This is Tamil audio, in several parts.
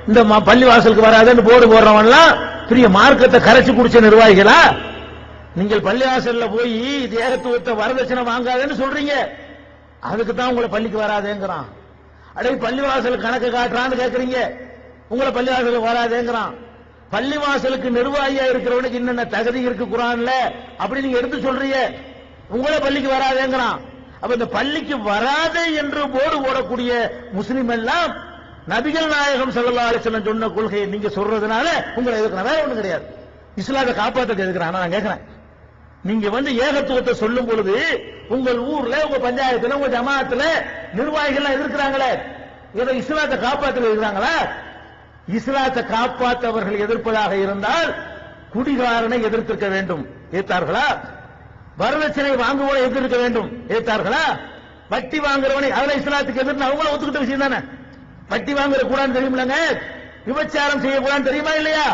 இந்த பள்ளி வாசலுக்கு வராதுன்னு போர்டு போடுறவன்லாம் பெரிய மார்க்கத்தை கரைச்சு குடிச்ச நிர்வாகிகளா? நீங்கள் பள்ளி வாசல்ல போய் ஏகத்துவத்தை வரதட்சணை வாங்காதேன்னு சொல்றீங்க, அதுக்கு தான் உங்களை பள்ளிக்கு வராதேங்கிறான். அடே பள்ளி வாசலுக்கு கணக்கு காட்டுறான்னு கேட்கறீங்க, உங்களை பள்ளி வாசலுக்கு வராதேங்கிறான். பள்ளி வாசலுக்கு நிர்வாகியா இருக்கிறவனுக்கு என்னென்ன தகுதி இருக்கு குர்ஆன்ல அப்படி நீங்க எடுத்து சொல்றீங்க, உங்களை பள்ளிக்கு வராதேங்கிறான். அப்ப இந்த பள்ளிக்கு வராதே என்று போர்டு போடக்கூடிய முஸ்லிம் எல்லாம் நபிகள் நாயகம் ஸல்லல்லாஹு அலைஹி வஸல்லம் சொன்ன கொள்கையை நீங்க சொல்றதுனால உங்களை எதிர்க்கிறேன், வேற ஒண்ணும் கிடையாது. இஸ்லாத்தை காப்பாற்ற எதிர்க்கிறேன். நான் கேட்கிறேன், நீங்க ஏகத்துவத்தை சொல்லும் பொழுது உங்கள் ஊர்ல, உங்க பஞ்சாயத்துல, உங்க ஜமாத்துல நிர்வாகிகள் எதிர்க்கிறாங்களே, ஏதோ இஸ்லாத்தை காப்பாற்ற எதிர்க்கிறாங்களா? இஸ்லாத்தை காப்பாற்றவர்கள் எதிர்ப்பதாக இருந்தால் குடிகாரனை எதிர்த்திருக்க வேண்டும், ஏத்தார்களா? வரதட்சணை வாங்குவதை எதிர்க்க வேண்டும், ஏத்தார்களா? வட்டி வாங்குறவனை அதெல்லாம் இஸ்லாத்துக்கு எதிர்த்து அவங்கள ஒத்துக்கிட்ட விஷயம் தானே. வட்டி வாங்குற கூடாதுன்னு தெரியுமில்லங்க, விபச்சாரம் செய்யக்கூடாதுன்னு தெரியுமா இல்லையா?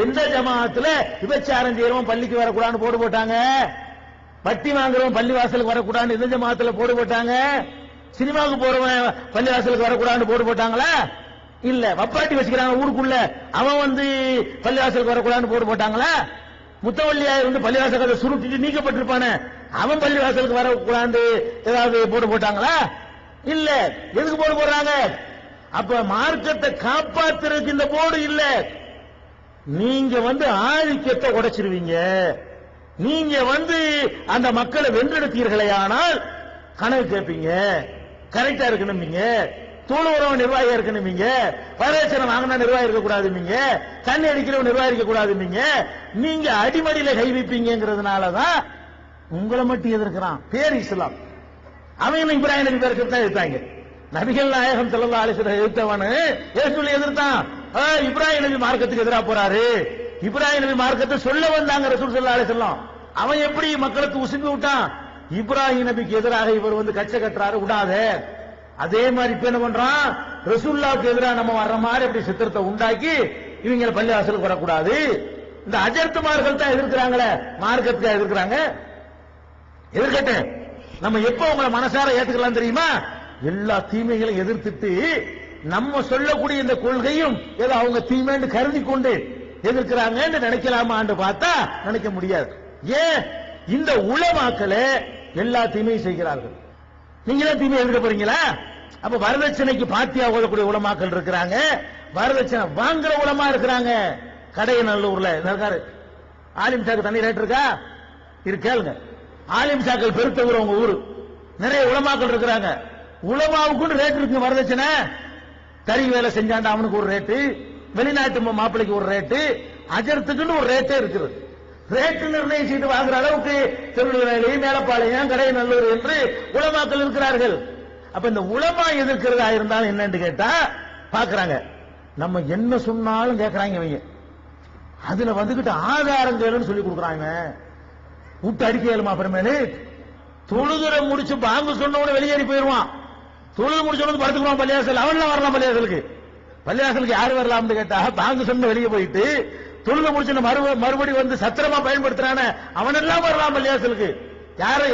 எந்த ஜமாத்துல விபச்சாரம் செய்யறவன் பள்ளிக்கு வரக்கூடாதுன்னு போடு போட்டாங்க? வட்டி வாங்குறவன் பள்ளி வாசலுக்கு வரக்கூடாதுன்னு எந்த ஜமாத்துல போடு போட்டாங்க? சினிமாவுக்கு போறவன் பள்ளி வாசலுக்கு வரக்கூடாதுன்னு போடு போட்டாங்களா? இல்ல. வப்பாட்டி வச்சுக்கிறாங்க ஊருக்குள்ள, அவன் பள்ளி வாசலுக்கு வரக்கூடாதுன்னு போடு போட்டாங்களா? முத்தவள்ளியார் பள்ளிவாசல் சுருட்டிட்டு நீக்கப்பட்டிருப்பானே, அவன் பள்ளிவாசலுக்கு வரக்கூடாது ஏதாவது போட்டு போட்டாங்களா? இல்ல. எதுக்கு போட்டு போடுறாங்க? அப்ப மார்க்கத்தை காப்பாத்துறதுக்கு இந்த போர்டு இல்ல. நீங்க ஆதிக்கத்தை உடைச்சிருவீங்க. நீங்க அந்த மக்களை வென்றெடுத்தீர்களே ஆனால் கணக்கு கேட்பீங்க, கரெக்டா இருக்கணும்பீங்க, தோளுறவன் நிர்வாகியா இருக்கணும்பீங்க, வரதட்சணை வாங்கினா நிர்வாகி இருக்க கூடாதும்பீங்க, தண்ணி அடிக்கிறவன் நிர்வாகி இருக்க கூடாதும்பீங்க. நீங்க அடிமடியில கை வைப்பீங்கிறதுனாலதான் உங்களை மட்டும் எதிர்க்கிறான். பேர் இஸ்லாம். அவன் இப்ராஹிம் நபி பேருக்கு தான் எதிர்த்தாங்க. நபிகள் நாயகம் ஸல்லல்லாஹு அலைஹி வஸல்லம் எதிர்த்தவனு சொல்லி எதிர்த்தான். இப்ராஹிம் நபி மார்க்கத்துக்கு எதிராக போறாரு, இப்ராஹிம் நபி மார்க்கத்தை சொல்ல வந்தாங்க ரசூல் ஸல்லல்லாஹு அலைஹி வஸல்லம். அவன் எப்படி மக்களுக்கு உசுப்பி விட்டான்? இப்ராஹிம் நபிக்கு எதிராக இவர் கச்சை கட்டுறாரு, விடாத. அதே மாதிரி இப்ப என்ன பண்றான்? ரசூலுல்லாஹ்வுக்கு எதிராக நம்ம வர்ற மாதிரி அப்படி சித்திரத்தை உண்டாக்கி இவங்க பள்ளி வாசலுக்கு வரக்கூடாது. இந்த அஜர்த்துமார்கள் தான் எதிர்க்கிறாங்களே, மார்க்கத்துக்கு எதிர்க்கிறாங்க. எதிர்க்கட்டும், நம்ம எப்ப உங்களை மனசார ஏத்துக்கலாம் தெரியுமா? எல்லா தீமைகளையும் எதிர்த்துட்டு நம்ம சொல்லக்கூடிய இந்த கொள்கையும் ஏதோ அவங்க தீமைன்னு கருதி கொண்டு எதிர்க்கிறாங்கன்னு நினைக்கலாமான்னு பார்த்தா நினைக்க முடியாது. ஏன்? இந்த உலமாக்களே எல்லா தீமையும் செய்கிறார்கள். நீங்க தான் தீமையை எதிர்க்க போறீங்களா? அப்ப வரதட்சணைக்கு பாத்தியா ஓதக்கூடிய உலமாக்கள் இருக்கிறாங்க, வரதட்சணை வாங்குற உலமா இருக்கிறாங்க. கடையநல்லூர்ல இருக்காரு ஆலிம் சாக்கு தண்ணி ரேட் இருக்கா? கேளுங்க. ஆலிம் சாக்கள் பெருத்த ஊர் உங்க ஊரு, நிறைய உலமாக்கள் இருக்கிறாங்க. உலமாவுக்கு ரேட் இருக்கு. வரதட்சணை தறி வேலை செஞ்சாண்டா அவனுக்கு ஒரு ரேட்டு, வெளிநாட்டு மாப்பிளைக்கு ஒரு ரேட்டு, அஜர்த்துக்குன்னு ஒரு ரேட்டே இருக்குது. ரேட்டு நிர்ணயிச்சுட்டு வாங்குற அளவுக்கு திருநெல்வேலி, மேலப்பாளையம், கடையநல்லூர் என்று உலமாக்கள் இருக்கிறார்கள். அப்ப இந்த உலமா எதிர்க்கிறதா இருந்தாலும் என்னன்னு கேட்டா பாக்குறாங்க, நம்ம என்ன சொன்னாலும் கேட்கறாங்க. இவங்க அதுல ஆதாரங்கள்னு சொல்லி கொடுக்குறாங்க. விட்டு அடிக்கலுமா? அப்புறமேலு தொழுதுரை முடிச்சு பாங்கு சொன்னவன வெளியேறி போயிருவான். தொழுது முடிச்சவனு படுத்துக்குவான் பள்ளியாசல். அவன்லாம் வரலாம் பள்ளியாசலுக்கு. பள்ளியாசலுக்கு யாரு வரலாம்னு கேட்டா பாங்கு சொன்ன வெளியே போயிட்டு தொழுது முடிச்சு மறுபடி சத்திரமா பயன்படுத்துறான அவனெல்லாம் வரலாம் பள்ளியாசலுக்கு.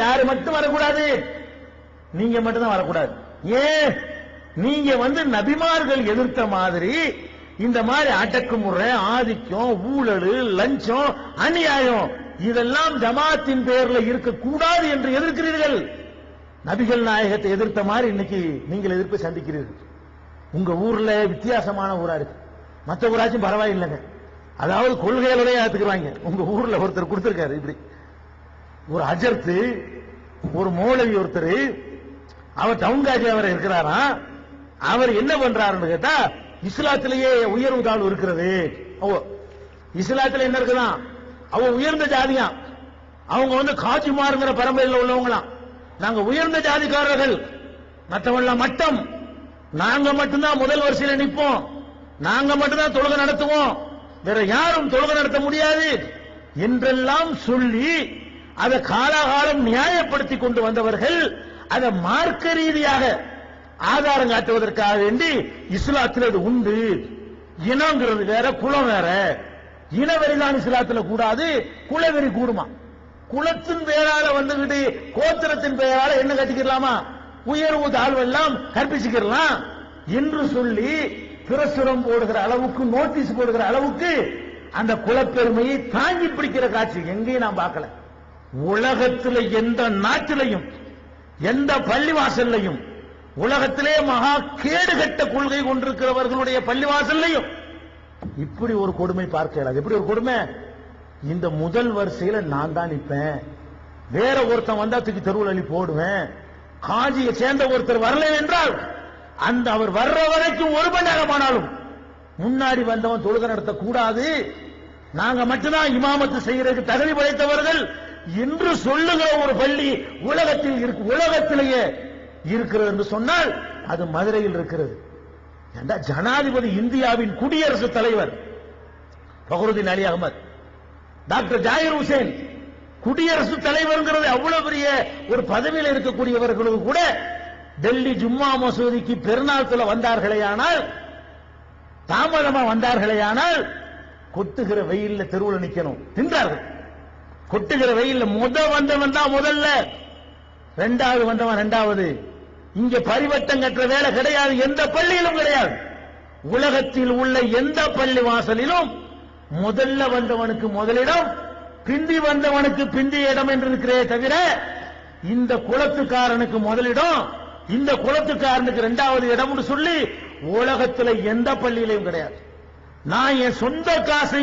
யாரு மட்டும் வரக்கூடாது? நீங்க மட்டும் தான் வரக்கூடாது. ஏன்? நீங்க நபிமார்கள் எதிர்த்த மாதிரி இந்த மாதிரி அடக்குமுறை, ஆதிக்கம், ஊழல், லஞ்சம், அநியாயம் இதெல்லாம் ஜமாத்தின் பெயர்ல இருக்கக்கூடாது என்று எதிர்க்கிறீர்கள். நபிகள் நாயகத்தை எதிர்த்த மாதிரி இன்னைக்கு நீங்கள் எதிர்ப்பு சந்திக்கிறீர்கள். உங்க ஊர்ல வித்தியாசமான ஊரா இருக்கு, மற்ற ஊராச்சும் பரவாயில்லைங்க. அதாவது கொள்கைகளோட ஏத்துக்குவாங்க. உங்க ஊர்ல ஒருத்தர் கொடுத்திருக்காரு இப்படி ஒரு அஜர்த்து, ஒரு மௌலவி ஒருத்தர், அவர் டவுன் காஜி அவர் இருக்கிறாராம். அவர் என்ன பண்றாருன்னு கேட்டா, இஸ்லாத்திலேயே உயர்வு தாழ்வு இருக்கிறது. இஸ்லாத்துல என்ன இருக்குதான்? அவ உயர்ந்த ஜாதியா, அவங்க காஜிமாருங்கிற பரம்பரையில் உள்ளவங்களாம். நாங்க உயர்ந்த ஜாதிக்காரர்கள், மற்றவெல்லாம் மட்டம், நாங்க மட்டும்தான் முதல் வரிசையில நிற்போம், நாங்க மட்டும்தான் தொழுகை நடத்துவோம், வேற யாரும் தொழுகை நடத்த முடியாது என்றெல்லாம் சொல்லி அதை காலாகாலம் நியாயப்படுத்தி கொண்டு வந்தவர்கள். அதை மார்க்க ரீதியாக ஆதாரம் காட்டுவதற்காக வேண்டி இஸ்லாத்தில் அது உண்டு, இனங்கிறது வேற, குலம் வேற. இனவெறிதான் இஸ்லாத்தில் கூடாது, குலவெறி கூடுமா? குலத்தின் பெயரால கோத்திரத்தின் பெயரால என்ன கட்டிக்கலாமா? உயர்வு தாழ்வெல்லாம் கற்பிச்சுக்கலாம் என்று சொல்லி பிரசுரம் போடுகிற அளவுக்கு, நோட்டீஸ் போடுகிற அளவுக்கு அந்த குலப்பெருமையை தாங்கி பிடிக்கிற காட்சி எங்கேயும் நான் பார்க்கல. உலகத்தில் எந்த நாட்டிலையும் எந்த பள்ளிவாசல்லையும், உலகத்திலே மகா கேடுகட்ட கொள்கை கொண்டிருக்கிறவர்களுடைய பள்ளிவாசல்லையும் இப்படி ஒரு கொடுமை பார்க்கலாம். எப்படி ஒரு கொடுமை? இந்த முதல் வரிசையில நான் தான் நிற்பேன், வேற ஒருத்தன் வந்தா தூக்கி தெருவில் அள்ளி போடுவேன். காஜியை சேர்ந்த ஒருத்தர் வரல என்றால் அந்த அவர் வர்ற வரைக்கும் ஒரு மணி நேரமானாலும் முன்னாடி வந்தவன் தொழுகை நடத்த கூடாது, நாங்க மட்டும்தான் இமாமத்து செய்யறதுக்கு தகுதி படைத்தவர்கள் என்று சொல்லுகிற ஒரு பள்ளி உலகத்திலேயே இருக்கிறது என்று சொன்னால் அது மதுரையில் இருக்கிறது. ஜனாதிபதி, இந்தியாவின் குடியரசுத் தலைவர் ஃபக்ருதீன் அலி அகமது, டாக்டர் ஜாகிர் ஹுசேன் குடியரசுத் தலைவர்ங்கிறது அவ்வளவு பெரிய ஒரு பதவியில் இருக்கக்கூடியவர்களுக்கு கூட டெல்லி ஜும்மா மசூதிக்கு பெருநாள் தொழ வந்தார்களேயானால், தாமதமா வந்தார்களேயானால் கொட்டுகிற வெயில்ல தெருவில் நிக்கணும் தின்றார்கள். கொட்டுகிற வெயில்ல வந்தவன் தான் முதல்ல, இரண்டாவது வந்தவன் இரண்டாவது. இங்க பரிவட்டம் கட்டுற வேலை கிடையாது, எந்த பள்ளியிலும் கிடையாது. உலகத்தில் உள்ள எந்த பள்ளி வாசலிலும் முதல்ல வந்தவனுக்கு முதலிடம், பிந்தி வந்தவனுக்கு பிந்திய இடம் என்று இருக்கிறே தவிர இந்த குலத்துக்காரனுக்கு முதலிடம், இந்த குலத்துக்காரனுக்கு இரண்டாவது இடம் சொல்லி உலகத்தில் எந்த பள்ளியிலையும் கிடையாது. நான் என் சொந்த காசை